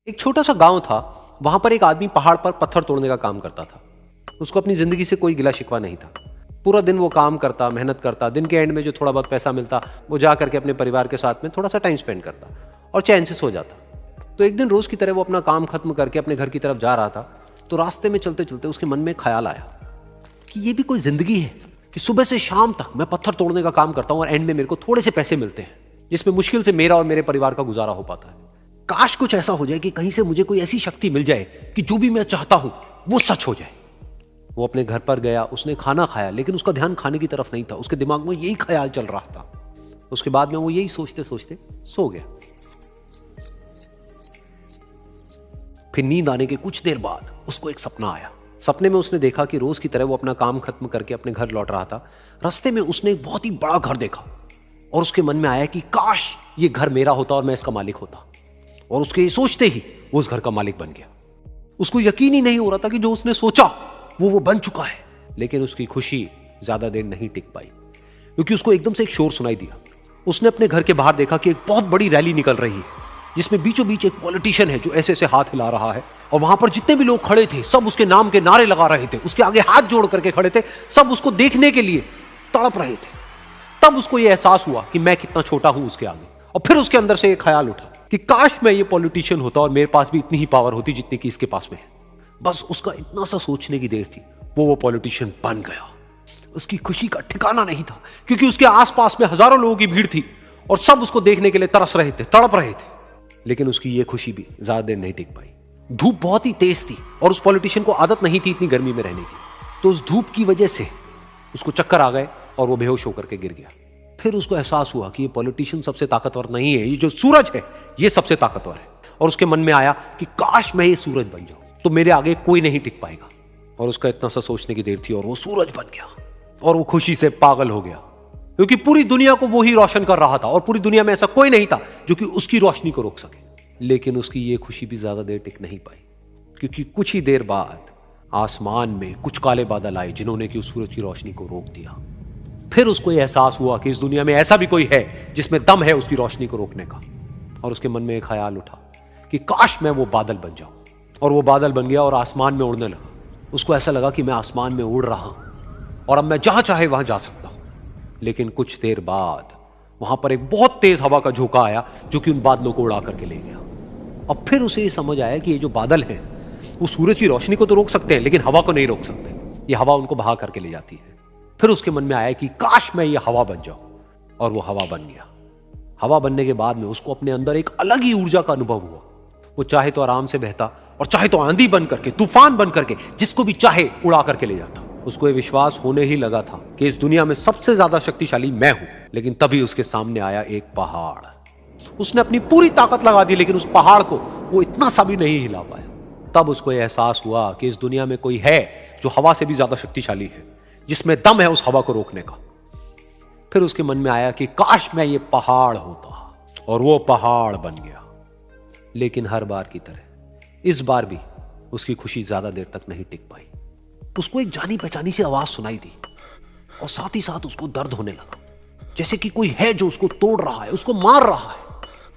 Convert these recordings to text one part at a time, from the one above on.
एक छोटा सा गांव था। वहां पर एक आदमी पहाड़ पर पत्थर तोड़ने का काम करता था। उसको अपनी जिंदगी से कोई गिला शिकवा नहीं था। पूरा दिन वो काम करता, मेहनत करता, दिन के एंड में जो थोड़ा बहुत पैसा मिलता वो जा करके अपने परिवार के साथ में थोड़ा सा टाइम स्पेंड करता और चैन से सो जाता। तो एक दिन रोज की तरह वो अपना काम खत्म करके अपने घर की तरफ जा रहा था। तो रास्ते में चलते चलते उसके मन में ख्याल आया कि ये भी कोई जिंदगी है कि सुबह से शाम तक मैं पत्थर तोड़ने का काम करता हूं और एंड में मेरे को थोड़े से पैसे मिलते हैं, जिसमें मुश्किल से मेरा और मेरे परिवार का गुजारा हो पाता है। काश कुछ ऐसा हो जाए कि कहीं से मुझे कोई ऐसी शक्ति मिल जाए कि जो भी मैं चाहता हूं वो सच हो जाए। वो अपने घर पर गया, उसने खाना खाया, लेकिन उसका ध्यान खाने की तरफ नहीं था। उसके दिमाग में यही ख्याल चल रहा था। उसके बाद में वो यही सोचते सोचते सो गया। फिर नींद आने के कुछ देर बाद उसको एक सपना आया। सपने में उसने देखा कि रोज की तरह वो अपना काम खत्म करके अपने घर लौट रहा था। रास्ते में उसने एक बहुत ही बड़ा घर देखा और उसके मन में आया कि काश ये घर मेरा होता और मैं इसका मालिक होता। और उसके ये सोचते ही वो उस घर का मालिक बन गया। उसको यकीन ही नहीं हो रहा था कि जो उसने सोचा वो बन चुका है। लेकिन उसकी खुशी ज्यादा देर नहीं टिक पाई, क्योंकि उसको एकदम से एक शोर सुनाई दिया। उसने अपने घर के बाहर देखा कि एक बहुत बड़ी रैली निकल रही है, जिसमें बीचों बीच एक पॉलिटिशियन है जो ऐसे ऐसे हाथ हिला रहा है। और वहां पर जितने भी लोग खड़े थे सब उसके नाम के नारे लगा रहे थे, उसके आगे हाथ जोड़ करके खड़े थे, सब उसको देखने के लिए तड़प रहे थे। तब उसको यह एहसास हुआ कि मैं कितना छोटा हूं उसके आगे। और फिर उसके अंदर से एक ख्याल उठा कि काश मैं ये पॉलिटिशियन होता और मेरे पास भी इतनी ही पावर होती जितनी कि इसके पास में है। बस उसका इतना सा सोचने की देर थी, वो पॉलिटिशियन बन गया। उसकी खुशी का ठिकाना नहीं था, क्योंकि उसके आसपास में हजारों लोगों की भीड़ थी और सब उसको देखने के लिए तरस रहे थे, तड़प रहे थे। लेकिन उसकी ये खुशी भी ज्यादा देर नहीं टिक पाई। धूप बहुत ही तेज थी और उस पॉलिटिशियन को आदत नहीं थी इतनी गर्मी में रहने की। तो उस धूप की वजह से उसको चक्कर आ गए और वो बेहोश होकर के गिर गया। फिर उसको एहसास हुआ कि ये पॉलिटिशियन सबसे ताकतवर नहीं है, ये जो सूरज है ये सबसे ताकतवर है। और उसके मन में आया कि काश मैं ये सूरज बन जाऊं तो मेरे आगे कोई नहीं टिक पाएगा। और उसका इतना सा सोचने की देर थी और वो सूरज बन गया। और वो खुशी से पागल हो गया, क्योंकि पूरी दुनिया को वो ही रोशन कर रहा था और पूरी दुनिया में ऐसा कोई नहीं था जो कि उसकी रोशनी को रोक सके। लेकिन उसकी ये खुशी भी ज्यादा देर टिक नहीं पाई, क्योंकि कुछ ही देर बाद आसमान में कुछ काले बादल आए जिन्होंने कि उस सूरज की रोशनी को रोक दिया। फिर उसको यह एहसास हुआ कि इस दुनिया में ऐसा भी कोई है जिसमें दम है उसकी रोशनी को रोकने का। और उसके मन में एक ख्याल उठा कि काश मैं वो बादल बन जाऊं। और वो बादल बन गया और आसमान में उड़ने लगा। उसको ऐसा लगा कि मैं आसमान में उड़ रहा हूं और अब मैं जहां चाहे वहां जा सकता हूं। लेकिन कुछ देर बाद वहां पर एक बहुत तेज हवा का झोंका आया जो कि उन बादलों को उड़ा करके ले गया। अब फिर उसे ये समझ आया कि ये जो बादल हैं वो सूरज की रोशनी को तो रोक सकते हैं, लेकिन हवा को नहीं रोक सकते। ये हवा उनको बहा करके ले जाती है। फिर उसके मन में आया कि काश मैं ये हवा बन जाऊं। और वो हवा बन गया। हवा बनने के बाद में उसको अपने अंदर एक अलग ही ऊर्जा का अनुभव हुआ। वो चाहे तो आराम से बहता और चाहे तो आंधी बन करके, तूफान बन करके, जिसको भी चाहे उड़ा करके ले जाता। उसको ये विश्वास होने ही लगा था कि इस दुनिया में सबसे ज्यादा शक्तिशाली मैं हूं। लेकिन तभी उसके सामने आया एक पहाड़। उसने अपनी पूरी ताकत लगा दी, लेकिन उस पहाड़ को वो इतना सा भी नहीं हिला पाया। तब उसको यह एहसास हुआ कि इस दुनिया में कोई है जो हवा से भी ज्यादा शक्तिशाली है, जिसमें दम है उस हवा को रोकने का। फिर उसके मन में आया कि काश मैं ये पहाड़ होता, और वो पहाड़ बन गया। लेकिन हर बार की तरह इस बार भी उसकी खुशी ज्यादा देर तक नहीं टिक पाई। उसको एक जानी पहचानी सी आवाज सुनाई दी और साथ ही साथ उसको दर्द होने लगा, जैसे कि कोई है जो उसको तोड़ रहा है, उसको मार रहा है।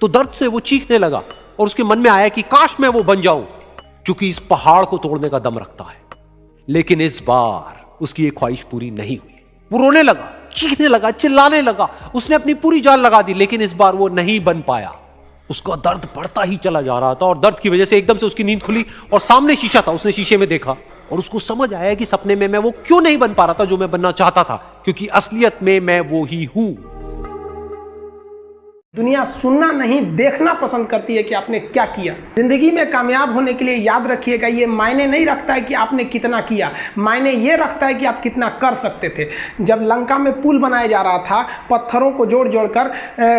तो दर्द से वो चीखने लगा और उसके मन में आया कि काश मैं वो बन जाऊं क्योंकि इस पहाड़ को तोड़ने का दम रखता है। लेकिन इस बार उसकी ये ख्वाहिश पूरी नहीं हुई। वो रोने लगा, चीखने लगा, चिल्लाने लगा। उसने अपनी पूरी जान लगा दी, लेकिन इस बार वो नहीं बन पाया। उसका दर्द बढ़ता ही चला जा रहा था और दर्द की वजह से एकदम से उसकी नींद खुली और सामने शीशा था। उसने शीशे में देखा और उसको समझ आया कि सपने में मैं वो क्यों नहीं बन पा रहा था जो मैं बनना चाहता था, क्योंकि असलियत में मैं वो ही हूं। दुनिया सुनना नहीं देखना पसंद करती है कि आपने क्या किया। जिंदगी में कामयाब होने के लिए याद रखिएगा, ये मायने नहीं रखता है कि आपने कितना किया, मायने ये रखता है कि आप कितना कर सकते थे। जब लंका में पुल बनाया जा रहा था पत्थरों को जोड़ जोड़ कर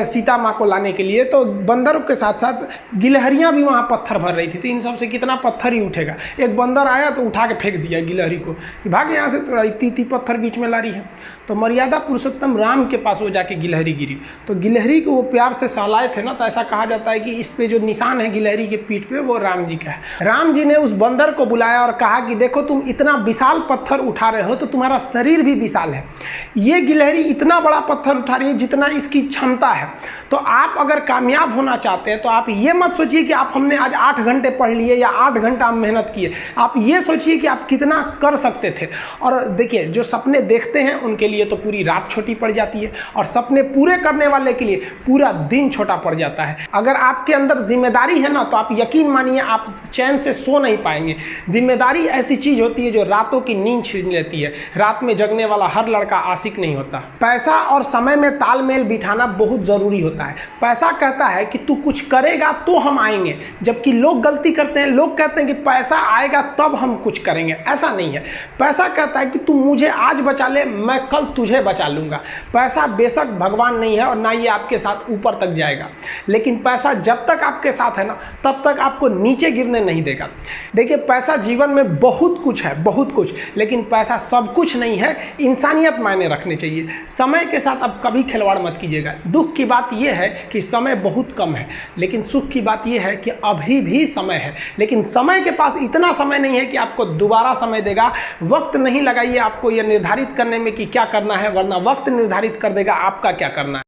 सीता माँ को लाने के लिए, तो बंदरों के साथ साथ गिलहरियाँ भी वहाँ पत्थर भर रही थी। तो इन सब से कितना पत्थर ही उठेगा। एक बंदर आया तो उठा के फेंक दिया गिलहरी को, भाग यहाँ से, तो इतनी पत्थर बीच में ला रही है। तो तो मर्यादा पुरुषोत्तम राम के पास वो जाके गिलहरी गिरी। तो गिलहरी को वो प्यार से सहलाए थे ना, तो ऐसा कहा जाता है कि इस पे जो निशान है गिलहरी के पीठ पे वो राम जी का है। राम जी ने उस बंदर को बुलाया और कहा कि देखो तुम इतना विशाल पत्थर उठा रहे हो तो तुम्हारा शरीर भी विशाल है, ये गिलहरी इतना बड़ा पत्थर उठा रही है जितना इसकी क्षमता है। तो आप अगर कामयाब होना चाहते हैं तो आप ये मत सोचिए कि आप हमने आज 8 घंटे पढ़ लिए या 8 घंटा हम मेहनत किए, आप ये सोचिए कि आप कितना कर सकते थे। और देखिए जो सपने देखते हैं उनके लिए तो पूरी रात छोटी पड़ जाती है, और सपने पूरे करने वाले के लिए पूरा दिन छोटा पड़ जाता है। अगर आपके अंदर जिम्मेदारी है ना, तो आप यकीन मानिए आप चैन से सो नहीं पाएंगे। जिम्मेदारी ऐसी चीज होती है जो रातों की नींद छीन लेती है। रात में जगने वाला हर लड़का आशिक नहीं होता। पैसा और समय में तालमेल बिठाना बहुत जरूरी होता है। पैसा कहता है कि तू कुछ करेगा तो हम आएंगे, जबकि लोग गलती करते हैं, लोग कहते हैं कि पैसा आएगा तब हम कुछ करेंगे। ऐसा नहीं है। पैसा कहता है कि तू मुझे आज बचा ले, मैं कल तुझे बचा लूंगा। पैसा बेशक भगवान नहीं है और ना ये आपके साथ ऊपर तक जाएगा, लेकिन पैसा जब तक आपके साथ है ना तब तक आपको नीचे गिरने नहीं देगा। देखिए पैसा जीवन में बहुत कुछ है, बहुत कुछ, लेकिन पैसा सब कुछ नहीं है। इंसानियत मायने रखने चाहिए। समय के साथ आप कभी खिलवाड़ मत कीजिएगा। दुख की बात यह है कि समय बहुत कम है, लेकिन सुख की बात यह है कि अभी भी समय है, लेकिन समय के पास इतना समय नहीं है कि आपको दोबारा समय देगा। वक्त नहीं लगाइए आपको यह निर्धारित करने में कि क्या करना है, वरना वक्त निर्धारित कर देगा आपका क्या करना है।